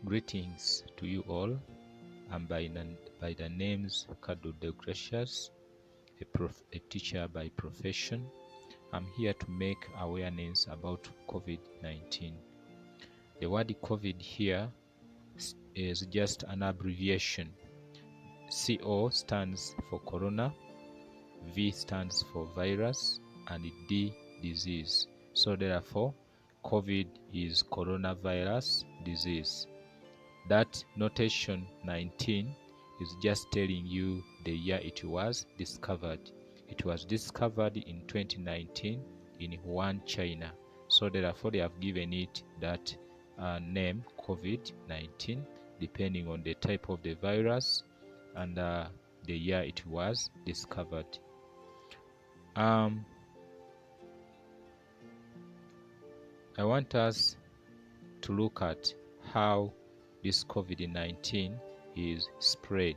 Greetings to you all. I'm by the names Kado De Gracious, a teacher by profession. I'm here to make awareness about COVID-19. The word COVID here is just an abbreviation. CO stands for corona, V stands for virus, and D disease. So therefore, COVID is coronavirus disease. That notation 19 is just telling you the year it was discovered. It was discovered in 2019 in Wuhan, China. So therefore they have given it that name COVID-19 depending on the type of the virus and the year it was discovered. I want us to look at how this COVID-19 is spread.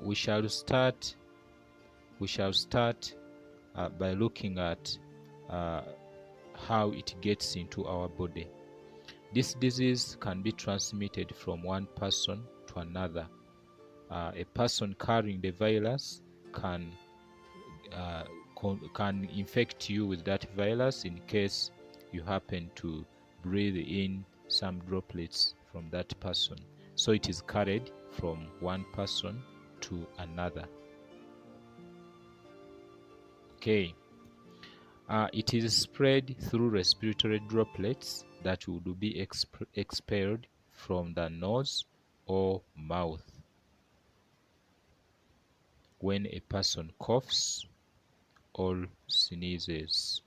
We shall start by looking at how it gets into our body. This disease can be transmitted from one person to another. A person carrying the virus can infect you with that virus in case you happen to breathe in some droplets from that person. So it is carried from one person to another. Okay. It is spread through respiratory droplets that would be expelled from the nose or mouth when a person coughs or sneezes.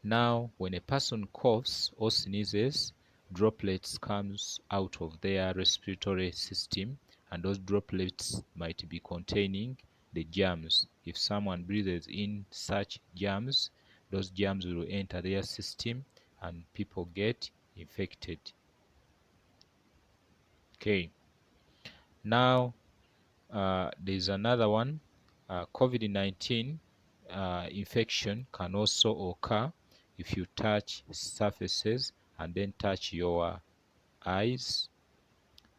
Now, when a person coughs or sneezes, droplets comes out of their respiratory system, and those droplets might be containing the germs. If someone breathes in such germs, those germs will enter their system and people get infected. Okay. Now, there's another one. COVID-19 infection can also occur if you touch surfaces and then touch your eyes,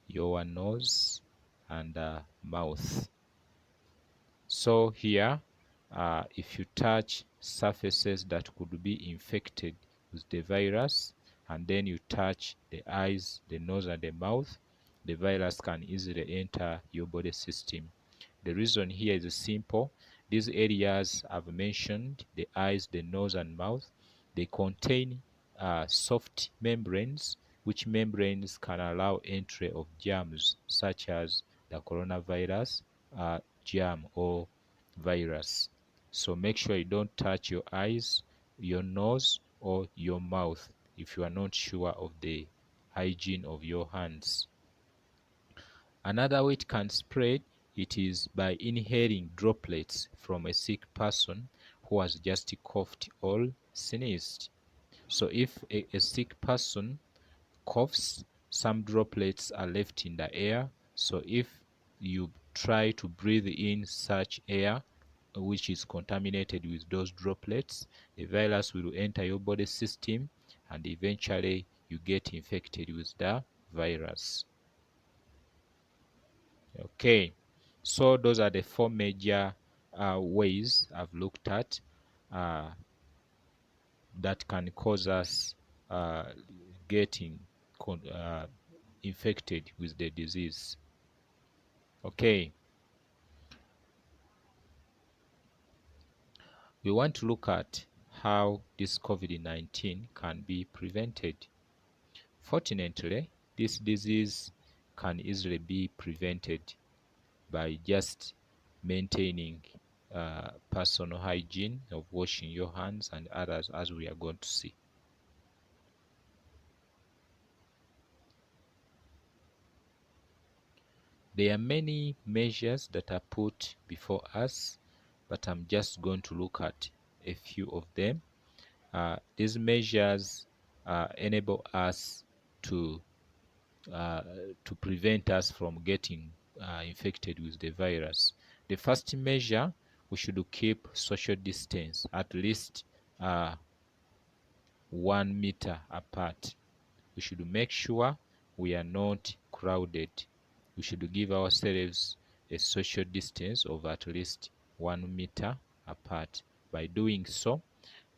your nose, and mouth. So here, if you touch surfaces that could be infected with the virus, and then you touch the eyes, the nose, and the mouth, the virus can easily enter your body system. The reason here is simple. These areas I've mentioned, the eyes, the nose, and mouth, they contain soft membranes, which membranes can allow entry of germs such as the coronavirus germ or virus. So make sure you don't touch your eyes, your nose, or your mouth if you are not sure of the hygiene of your hands. Another way it can spread, it is by inhaling droplets from a sick person who has just coughed or sneezed. So if a sick person coughs, some droplets are left in the air. So if you try to breathe in such air which is contaminated with those droplets, the virus will enter your body system and eventually you get infected with the virus. Okay, so those are the four major ways I've looked at that can cause us getting infected with the disease. Okay, we want to look at how this COVID-19 can be prevented. Fortunately, this disease can easily be prevented by just maintaining personal hygiene of washing your hands and others, as we are going to see. There are many measures that are put before us, but I'm just going to look at a few of them. These measures enable us to prevent us from getting infected with the virus. The first measure, we should keep social distance at least 1 meter apart. We should make sure we are not crowded. We should give ourselves a social distance of at least 1 meter apart. By doing so,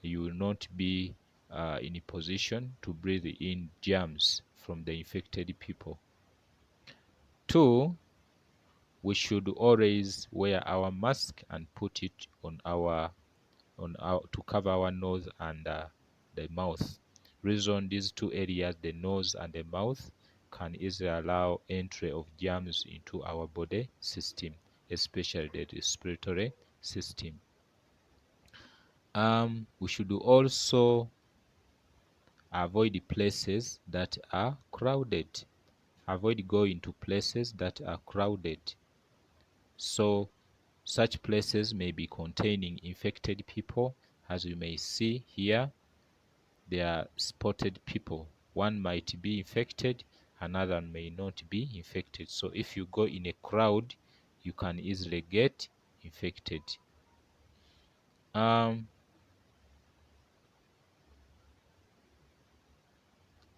you will not be in a position to breathe in germs from the infected people. 2, we should always wear our mask and put it on our to cover our nose and the mouth. Reason these two areas, the nose and the mouth, can easily allow entry of germs into our body system, especially the respiratory system. We should also avoid places that are crowded. Avoid going to places that are crowded. So such places may be containing infected people. As you may see here, there are spotted people. One might be infected, another may not be infected. So if you go in a crowd, you can easily get infected.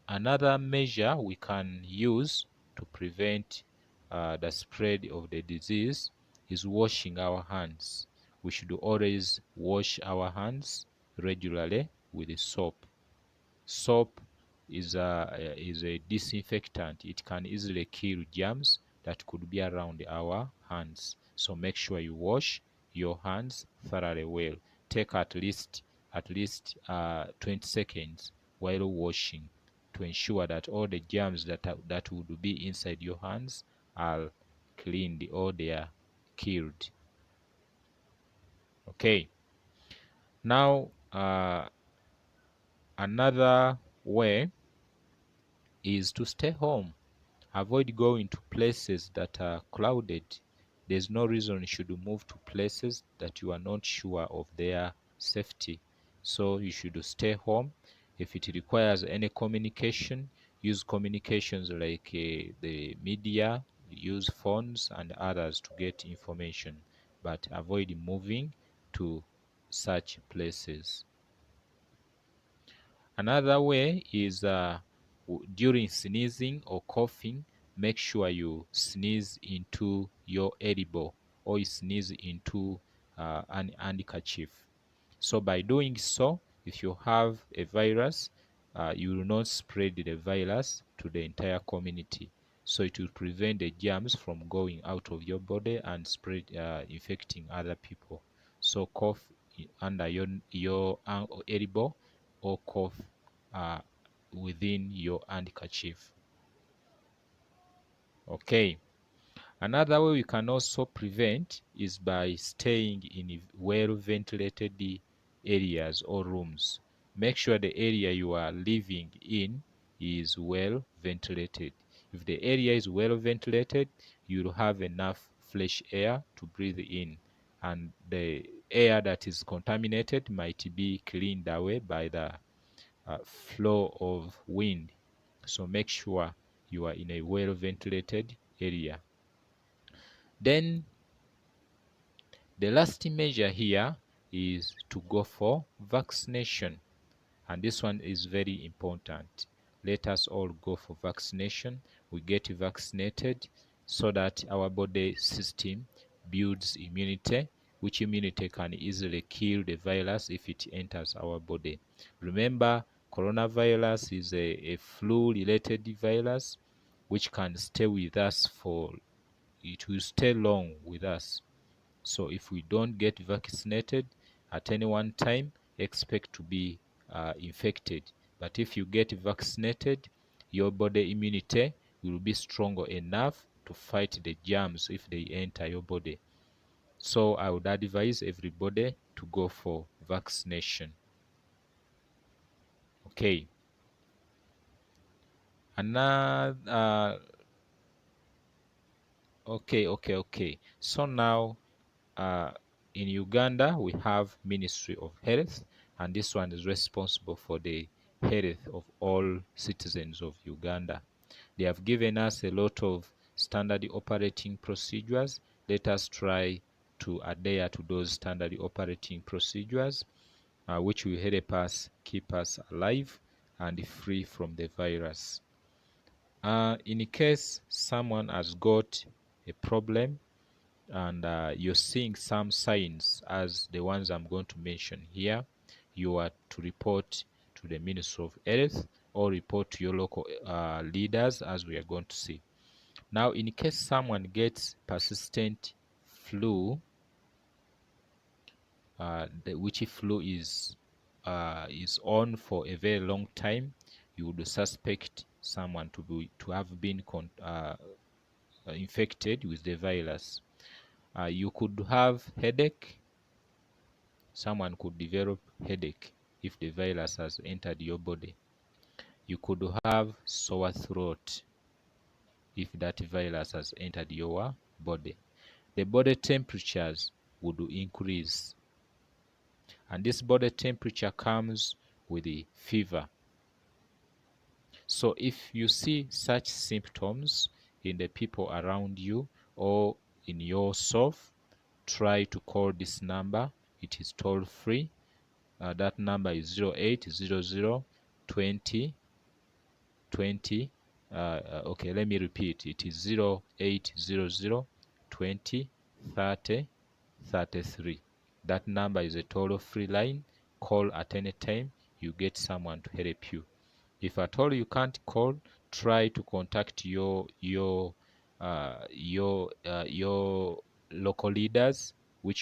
Another measure we can use to prevent the spread of the disease is washing our hands. We should always wash our hands regularly with soap. Soap is a disinfectant. It can easily kill germs that could be around our hands. So make sure you wash your hands thoroughly well. Take at least 20 seconds while washing to ensure that all the germs that would be inside your hands are cleaned or they are killed. Okay. Now, another way is to stay home. Avoid going to places that are crowded. There's no reason you should move to places that you are not sure of their safety. So you should stay home. If it requires any communication, use communications like the media, use phones and others to get information, but avoid moving to such places. Another way is during sneezing or coughing, make sure you sneeze into your elbow or you sneeze into an handkerchief. So by doing so, if you have a virus, you will not spread the virus to the entire community. So it will prevent the germs from going out of your body and spread, infecting other people. So cough under your elbow or cough within your handkerchief. Okay. Another way we can also prevent is by staying in well ventilated areas or rooms. Make sure the area you are living in is well ventilated. If the area is well ventilated, you'll have enough fresh air to breathe in, and the air that is contaminated might be cleaned away by the flow of wind. So make sure you are in a well ventilated area. Then the last measure here is to go for vaccination, and this one is very important. Let us all go for vaccination. We get vaccinated so that our body system builds immunity, which immunity can easily kill the virus if it enters our body. Remember, coronavirus is a flu-related virus which can stay with us it will stay long with us. So if we don't get vaccinated at any one time, expect to be infected. But if you get vaccinated, your body immunity will be stronger enough to fight the germs if they enter your body. So I would advise everybody to go for vaccination. Okay. Another okay. So now in Uganda, we have Ministry of Health, and this one is responsible for the health of all citizens of Uganda. They have given us a lot of standard operating procedures. Let us try to adhere to those standard operating procedures. which will help us keep us alive and free from the virus. In case someone has got a problem and you're seeing some signs as the ones I'm going to mention here, you are to report to the Ministry of Health or report to your local leaders, as we are going to see. Now, in case someone gets persistent flu, which flu is on for a very long time, you would suspect someone to have been infected with the virus. You could have headache. Someone could develop headache if the virus has entered your body. You could have sore throat if that virus has entered your body. The body temperatures would increase, and this body temperature comes with the fever. So if you see such symptoms in the people around you or in yourself, try to call this number. It is toll free. That number is 0800 20 20. Okay, let me repeat. It is 0800 20 30 33. That number is a toll free line. Call at any time. You get someone to help you. If at all you can't call, try to contact your local leaders, who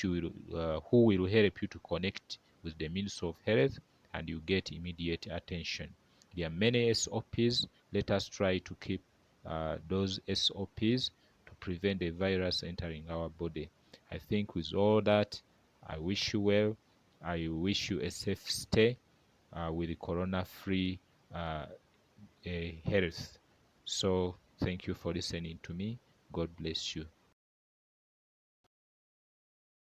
will help you to connect with the Ministry of Health, and you get immediate attention. There are many SOPs. Let us try to keep those SOPs to prevent the virus entering our body. I think with all that, I wish you well. I wish you a safe stay with the corona-free health. So thank you for listening to me. God bless you.